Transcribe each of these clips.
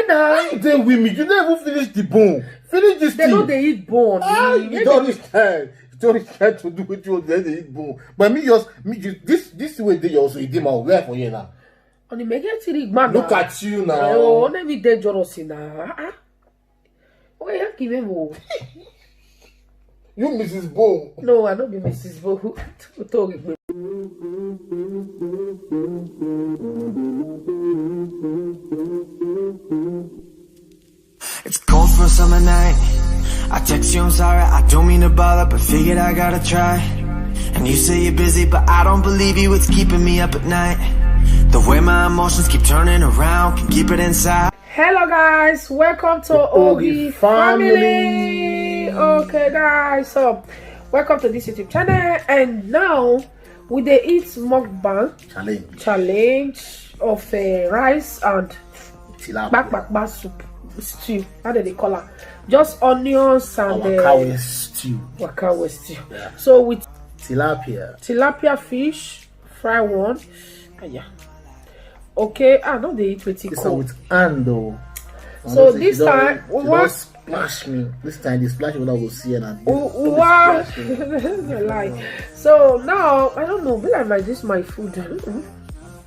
now. Then with me, you never finish the bone. Finish this They thing. know they eat bone. You don't understand. You don't understand to do what you want to eat bone. But me just this way they also eat them out. Where for you now? On the make it man. Look at you now. Oh, on every day dangerous now. Oh, yeah, give him more. You Mrs. Bone. No, I don't be Mrs. Bone. It's cold for a summer night. I text you, I'm sorry, I don't mean to bother, but figured I gotta try. And you say you're busy, but I don't believe you, it's keeping me up at night. The way my emotions keep turning around, can keep it inside. Hello guys, welcome to Ogi family. Okay guys, so welcome to this YouTube channel, and now we dey eat mukbang challenge of rice and bakbakba soup stew. How do they call it? Just onions and wakawe stew. Wakawe stew. Yeah. So with tilapia fish, fry one. Yeah. Okay, I know they eat with it. This one with ando. So this time we want splash me. This time they splash me when I will see and wow. Lie. So now I don't know, but like this my food.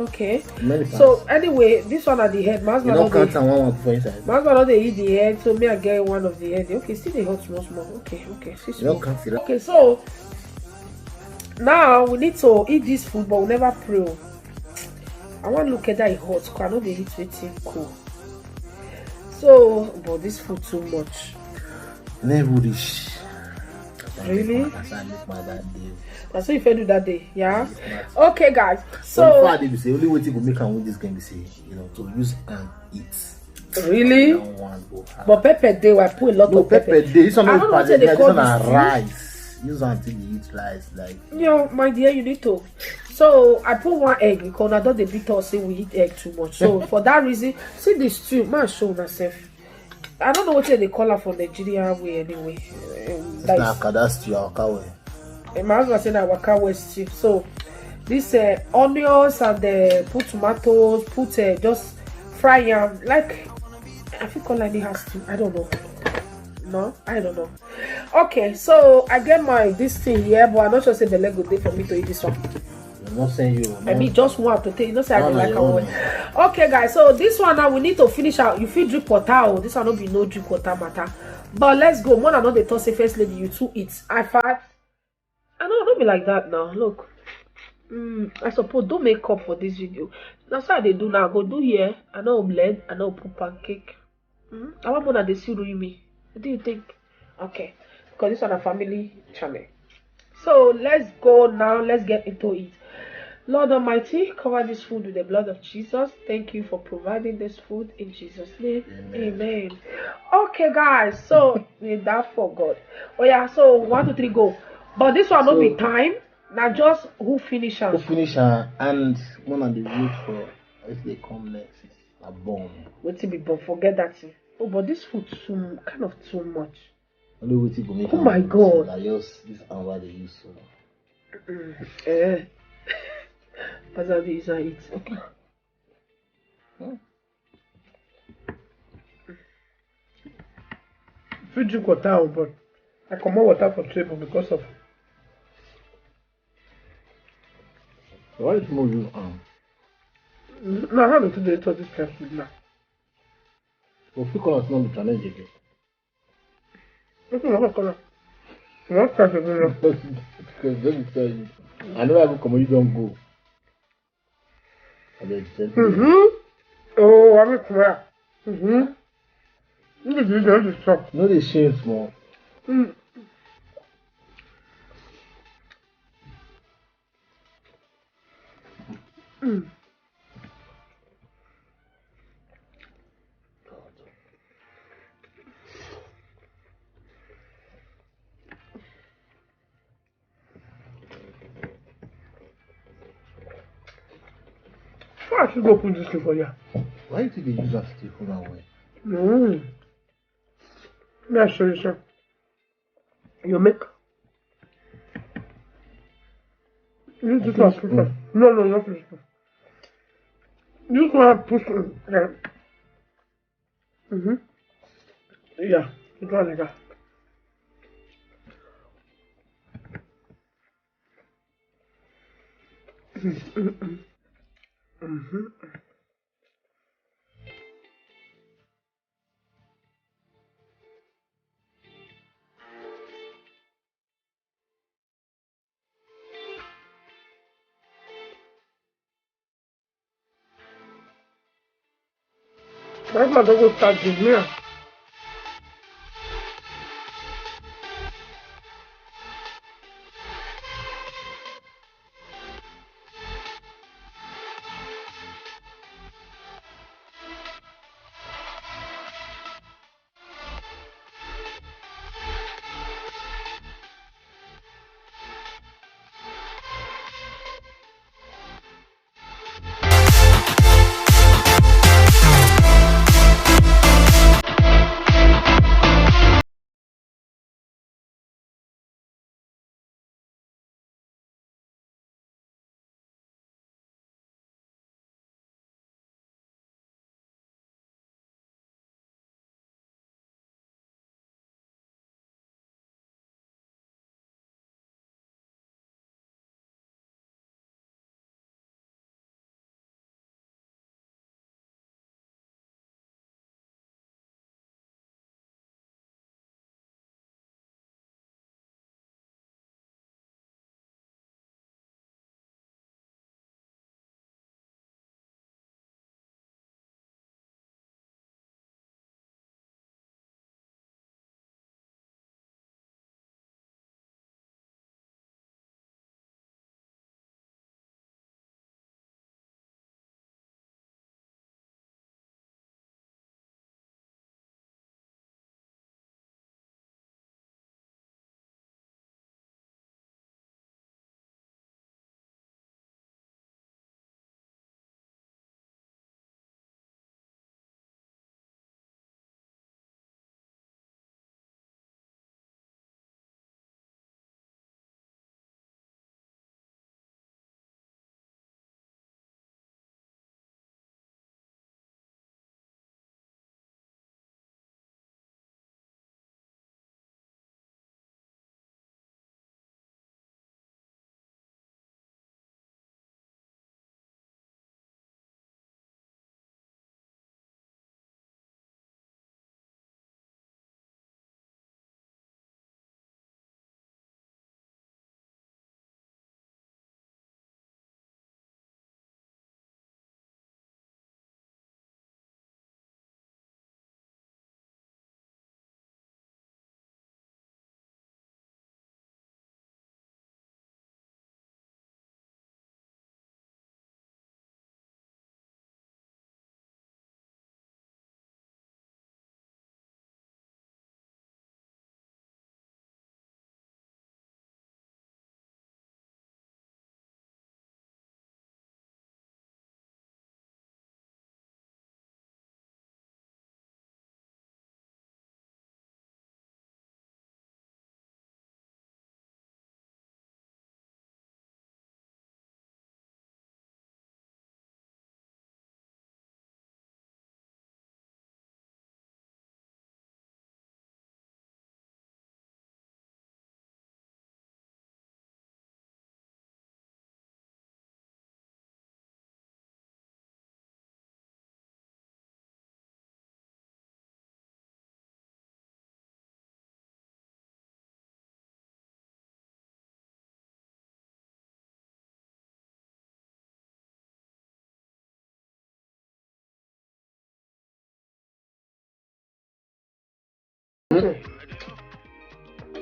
Okay. So anyway, this one at the head. Masma not they eat the head, so me I get one of the head. Okay, see the hot small. Okay. Okay, so now we need to eat this food, but we never pray. I want to look at that hot because I know they eat it cool. So, but this food too much. Never dish. Really? That's what you do that day, yeah? Okay, guys. So, only way to make and win this game is to use and eat. Really? But pepper day, I put a lot of pepper. This one is rice. Use until you eat rice, like. Yo, my dear, you need to. So I put one egg because I don't the beat us say we eat egg too much. So for that reason, see this stew, man, show myself. I don't know what they call her for Nigeria way anyway. That's stew, wakawe. My husband said that wakawe stew. So this onions and put tomatoes, put just fry them like I think online has to. I don't know. No, I don't know. Okay, so I get my this thing here, but I'm not sure say the leg good day for me to eat this one. I'm not saying you. I mean, just want to take. You know, say I don't like one. Okay, guys. So this one now we need to finish out. You feel drip water. This one not be no drip water matter. But let's go. One another toss say first lady. You two eat. I fat. I don't be like that now. Look. I suppose don't make up for this video. That's how they do now. Go do here. I know blend. I know put pancake. I want more than the cereal you me. What do you think? Okay, because this is on a family channel. So let's go now. Let's get into it. Lord Almighty, cover this food with the blood of Jesus. Thank you for providing this food in Jesus' name. Amen. Okay, guys. So with that for God. Oh yeah. So 1, 2, 3, go. But this one not be time. Now just who finish her. Who finish her and one of the wait for if they come next is a bomb. Wait till be bomb. Forget that. Oh, but this food too kind of too much. Oh my God! I just this hour they use so. That's how these are it. Okay. If you drink water, but I come out water for table because of. Why is more you No, I haven't today to this kind of food now. Well, if you call us not the challenge again. What color? What kind of color? Because let me tell you, I know I go come, you don't go. Oh, I'm a clear. This is the stuff. No, they shame small. I should go put this thing for you. Why did they use that still for that way? Let me show you, sir. You make. Use this one, push. No, not push. Use one, push. Yeah, you do it like that. My husband don't go start the meal.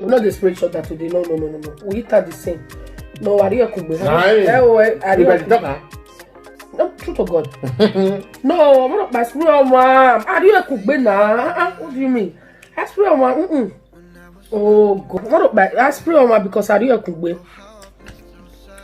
We not the spray shot that today. No. We eat at the same. No, Ariya Kugbe. No, truth to God. No, I'm not my spray on my Ariya Kugbe na. What do you mean? I spray on my. Oh God, I'm not by I spray on my because Ariya Kugbe.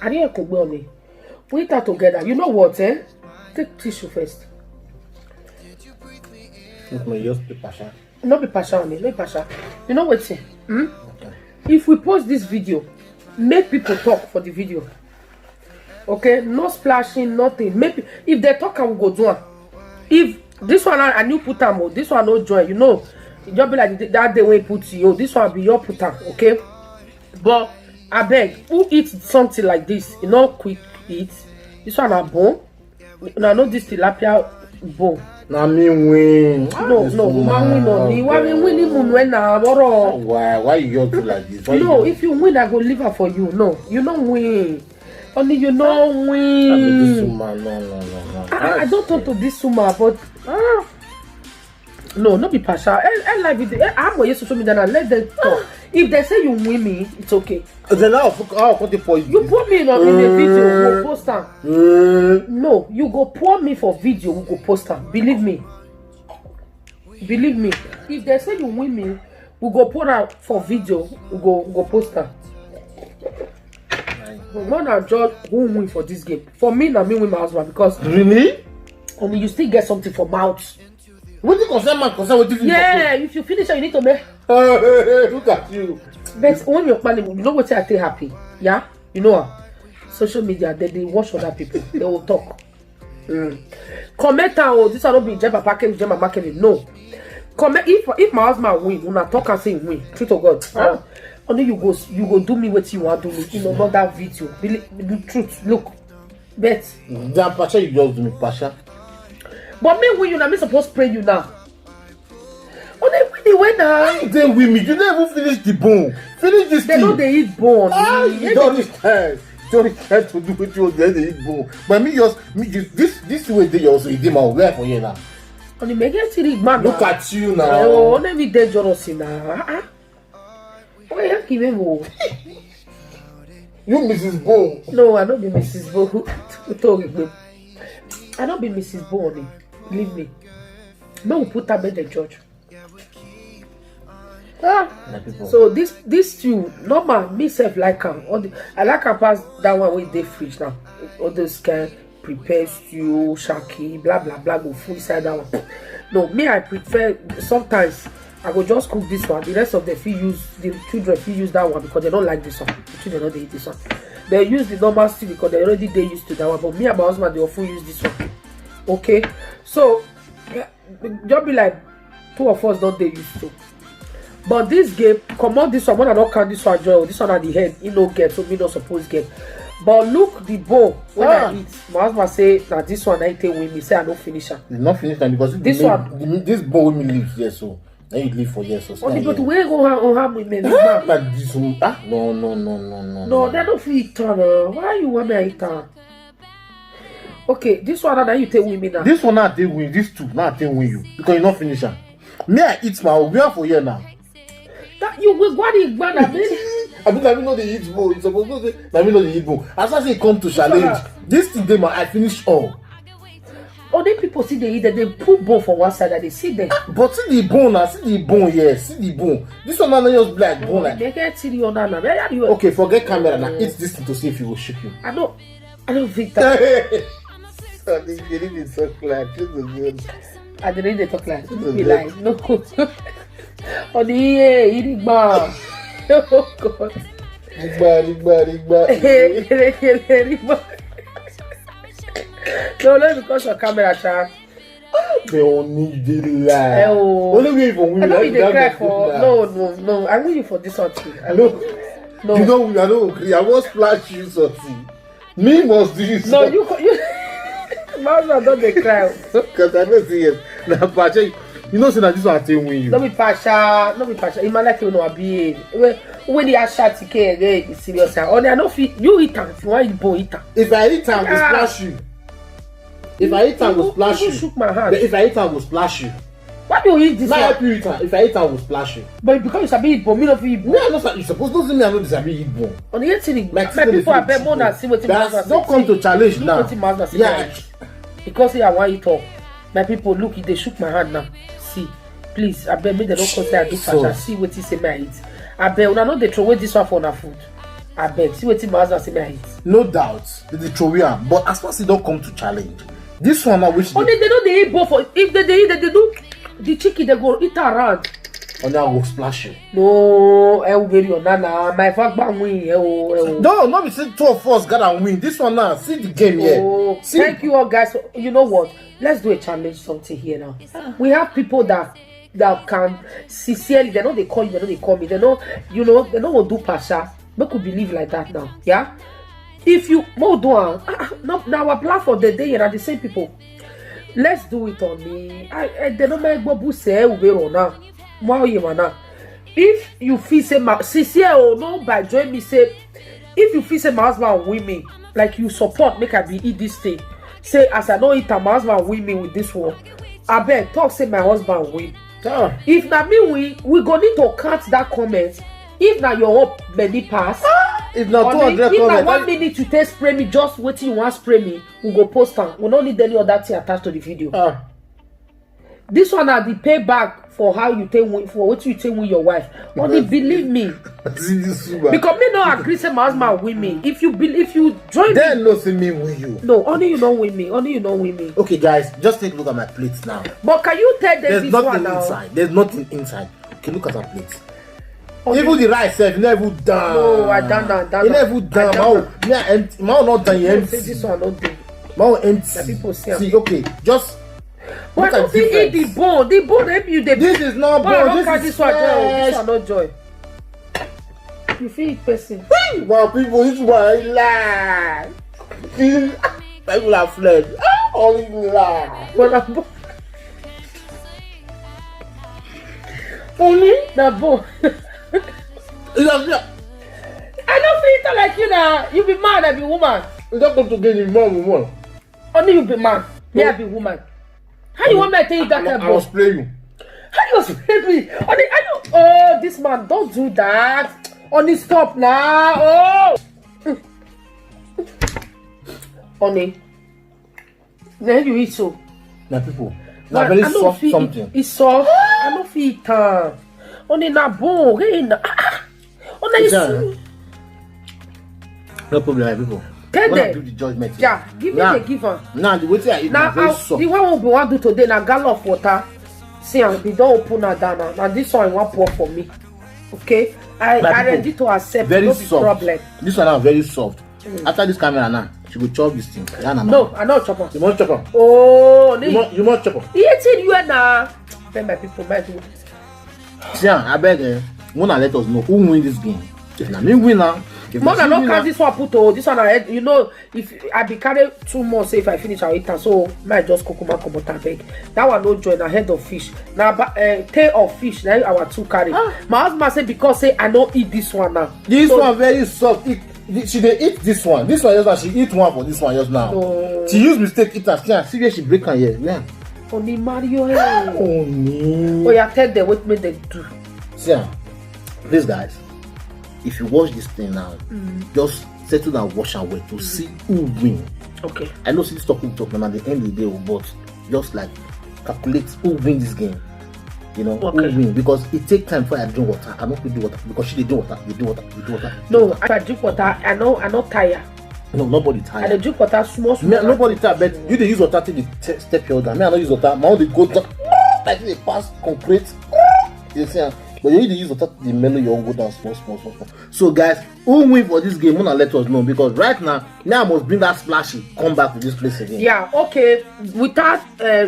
Ariya Kugbe only. We eat that together. You know what? Take tissue first. Just be passion. Not be passion only. Not passion. You know what? Okay. If we post this video, make people talk for the video. Okay, no splashing, nothing. Maybe if they talk, I will go do it. If This one I new put am. This one no joy. You know, it just be like that day when you put you. This one be your put am, okay? But I beg, who eats something like this? You know, quick eat. This one a bone. Now know this tilapia bone. Na me win. No, man win on me. Why win him when na boro? Why you just do like this? No, if you win, I go leave her for you. No, you don't win. Only you don't win. This woman, no. I don't talk to this woman, but no, not be partial. I like it. I'm going to social media and let them talk. If they say you win me, it's okay. Then I'll put it for you. You put me in a video, go post am. No, you go pour me for video, we go post am. Believe me. Believe me. If they say you win me, we go pour am for video, we go post am. Man and judge who win for this game. For me, na me win my husband because Really? only you still get something for mouth. What you concern man concern with you? Yeah, if you finish it, you need to make. Look at you. But when you're planning, you know what I stay happy. Yeah, you know. Social media, they watch other people. They will talk. Comment out. This will not be Jemma package, Jemma marketing. No. Comment if my husband win, when I talk and say win. Truth of God. Only you go do me what you want to do me. You know, not that video. The truth. Look. Bet. Damn, Pasha, you just do me, Pasha. But me win you now, me supposed to pray you now. Oh, they win the way now. They with me. You never finish the bone. Finish this They thing. know they eat bone. You don't understand. You don't have to do what you want to eat bone. But me just this way they also eat them out there for you now. On the mega city man. Look at you now. Oh, let me dangerous now. Oh, yeah, give him more. You Mrs. Bone. No, I don't be Mrs. Bo. I don't be Mrs. Bo. Leave me. No, we put her in the judge. So this two normal me self like am. I like her pass that one with the fridge now. All those can prepare stew, shaki, blah blah blah go full inside that one. No, me I prefer sometimes I go just cook this one. The rest of the children use that one because they don't like this one. The children don't eat this one. They use the normal stew because they already used to that one. But me and my husband they often use this one. Okay, so just be like 2 of us don't they used to. But this game, come on, this one when I don't count this one, joy. This one at the head, you know get so me not supposed get. But look the bowl when I eat. My husband say that this one I take with me. Say I don't finish her. It's not finished because this this bowl me live here so. Then you live for years or so. Only but where go have with me? But this one, no. No, they don't feel it. Why you want me to eat her? Okay, this one that you take with me now. This one now take win. This two now take win you because you not finish her. Me I eat my we are for here now. That you will go and I mean know the eat bowl. It's supposed to say I mean know the eat bowl. As I say come to challenge. This thing them I finish all. Other people see they eat that they put bone for one side and they see them. But see the bone now, see the bone here, see the bone. This one now just black bone like. They get see the other now. Okay, forget camera now. Eat this thing to see if you will shoot you. I don't think that. I didn't talk like this is good. I didn't talk like this. Be like no. Oh the eating bar. Oh God. Rigba. No, let me cause your camera, child. They don't need the lie. Only way for women. I know you dey cry for. No. I'm waiting for this one too. No. You know, I don't agree. I won't splash you something. Me must do this. No, you. My husband don't dey cry. Because I know see it. Now, Pacha, you know, say that this one I tell you. No be Pasha. You might like you know be. When the asha ticket again, it's serious. Only I know if you eat am, if you want eat bone, eat am. If I eat am, will splash you. If I eat am, will splash you. Shook my hand. If I eat am, will splash you. Why do you eat this one? Now help you eat am. If I eat am, will splash you. But because you sabi eat bone, me no fit eat bone. Me I know you suppose don't say me I know sabi eat bone. On the 18th, my people are bet more than see what don't come to challenge now. Yeah. Because I want it all. My people, look, they shook my hand now. See, please, I bet me they don't consider I do fashion. See what he say my eat. I bet when I know they throw away this one for na food. I bet see what my husband say my eat. No doubt, they throw away am. But as far as they don't come to challenge, this one now which they know they eat both. If they eat, they do the chicken they go eat around. Only I will splash you. No, I will very nana. My fuck bang win. No, not be say 2 of us gotta win. This one now, see the game here. Oh, See, thank you all guys. You know what? Let's do a challenge something here now. We have people that can sincerely, they know they call you, they know they call me, they know, you know, they know what do pasha. But could believe like that now. Yeah? If you more do now our platform the day are the same people. Let's do it on me. I don't make Bobu say we now. If you feel say my sincere or no by join me say if you feel say my husband win me, like you support make I be eat this thing. Say as I know it my husband win me with this one. I beg talk say my husband win. If na me win, we go need to count that comment. If na your hope many pass, if not 200 if na comments, 1 minute you take spray me, just waiting you want spray me, we go post am. We don't need any other thing attached to the video. This one are the payback for how you take win, for what you take with your wife. Only believe me. Because me no agree say my husband win me. If you join then me, no see me win you. no, only you don't win me. Only you don't win me. Okay, guys, just take a look at my plates now. But can you tell them There's this nothing one now? inside. There's nothing inside. Okay, look at our plates. Okay. Even the rice self, you never done. No, I done that. You never done. Me empty. Me not done. You empty. Say this one not do. Me empty. The people see. See, okay, just. Why don't you eat the bone? The bone help you. This is not bone. This one joy. This one not joy. You feel it, person. Wow, people, this one I lie. People are fled. Only lie. But na bone. Only na bone. I don't feel it like you now. You be man, I be woman. You don't come to get the man. Only you be man. Me I be woman. How you want me to tell you that? I was playing. How you spray me? Only I don't. Oh, this man, don't do that. Only stop now. Oh. Only. Then you eat so. Now people. Now very soft something. It's soft. I don't feel it. Only na bone. Only is. No problem, people. Tell When I do them. the judgment. Yeah, give me the giver. Now the way I eat Now, is very soft. the one we want to do today, na gallon of water. See, they don't open her down now. Now this one you want pour for me. Okay? I ready to accept. Very No soft. problem. This one now very soft. After this camera now, she will chop this thing. Yeah, No, I know chopper. You must chop her. Oh, You must chop her. eating you now. Tell my people, my people. See, I beg Mona let us know who win this game. If na me win now. Mona no count this one put this one ahead. You know, if I be carry 2 more, say if I finish I eat am. So might just cook my comot beg. That one no join a head of fish. Now tail of fish. Now our 2 carry. My husband say because say I don't eat this one now. This So, one very soft. She dey eat this one. This one just now. She eat one for this one just now. No. She use mistake eat her. See where she break her here. Yeah. Only Mario. Oh no. Oh yeah, tell them what made them do. See, please guys, if you watch this thing now, just settle down, watch and wait to see who win. Okay. I know see this talking and at the end of the day, but just like calculate who win this game. You know, Okay. who win, because it take time before I drink water. I'm not going to do water because she dey drink water. You drink water. You drink water. No, if I drink water, I know tire. No, nobody I dey tired. drink water small. Me, nobody tired, but you dey use water till you step your order. Me, I don't use water. My own dey go down like they pass concrete. You see, but you need to use water to mellow your own go down small. So guys, who win for this game? Wanna let us know, because right now I must bring that splashy come back to this place again. Yeah, okay. Without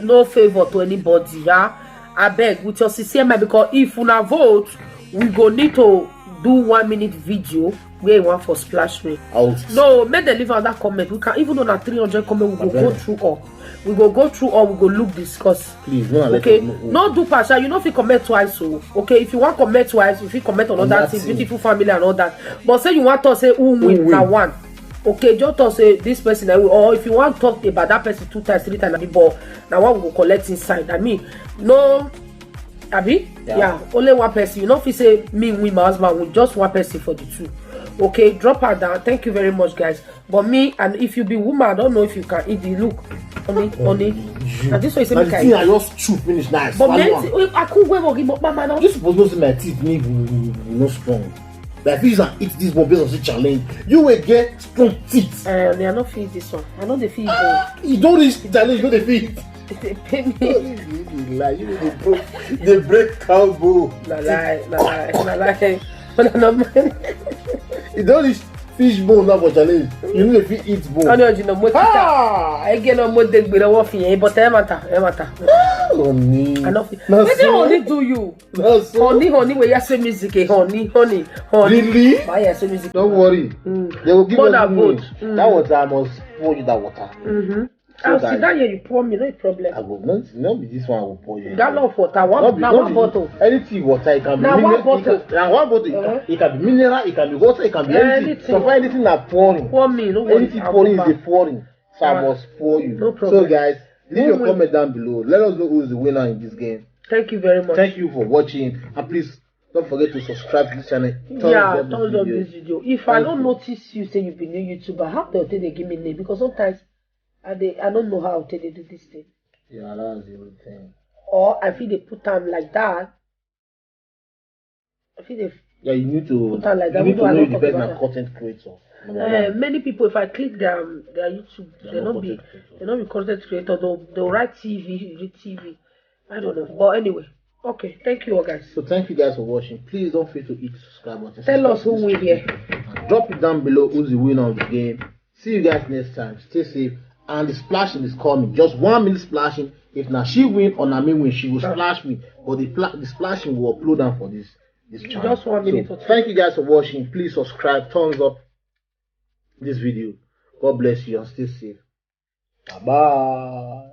no favor to anybody, yeah. I beg with your sincere mind, because if una vote, we go need to do 1 minute video where you want for splash me. No, make them leave out that comment. We can, even on a 300 comment, we go through all. We go through all. We go look, discuss. Please, no, okay. Let us know. No do pasha. You know if you comment twice, so okay. If you want comment twice, if you comment on other things, beautiful family and all that. But say you want to say who win now one. Okay, just to say this person, or if you want to talk about that person 2 times, 3 times, but now one will collect inside. I mean, no, Abi, yeah, only one person. You know, if you say me win, my husband win, just one person for the 2. Okay, drop her down. Thank you very much, guys. But me, and if you be woman, I don't know if you can eat the look. Only. And this way is the thing I just chew finish nice. But I could wait for mama now. You supposed to see my teeth me no strong. Like if you eat this one based on the challenge, you will get strong teeth. They are not feed this one. I know they feed it. You don't reach the challenge, you know they feed. They pay me. You lie. You know they break cowboy. Na lie. But I'm not. You don't eat fish bone now for challenge. You know if you eat bone. I know you know. Again, I'm more dead with a wolf here, but I matter. Honey. I know. What do honey do you? Honey, where you say music, honey. Really? Why you say music? Don't worry. They will give More us than money. both. That water I must pour you that water. I'll sit down here, you pour me, no problem. I go not be this one I will pour you. That love water, one bottle. Anything water, it can be Now mineral. one bottle. Now one bottle. It can be mineral, it can be water, it can be anything. So for anything that pouring. Pour me, no worry. Anything pouring is the pouring. So I must pour you. No problem. So guys, leave your comment down below. Let us know who is the winner in this game. Thank you very much. Thank you for watching, and please don't forget to subscribe to this channel. Thumbs up this video. If I don't notice you say you've been new YouTuber, how do they give me name? Because sometimes I don't know how they do this thing. Yeah, that's the only thing. Or I feel they put them like that. I feel they you need to put them like that. You need to know don't the talk person about and content creator. many people, if I click their YouTube, they're not be content creator. They'll write TV, read TV. I don't know. But anyway, okay. Thank you all guys. So thank you guys for watching. Please don't forget to hit the subscribe button. Tell us who win here. And drop it down below who's the winner of the game. See you guys next time. Stay safe. And the splashing is coming. Just 1 minute splashing. If now she win or Nami win, she will splash me. But the splashing will upload down for this channel. Just 1 minute. So, thank you guys for watching. Please subscribe, thumbs up this video. God bless you and stay safe. Bye bye.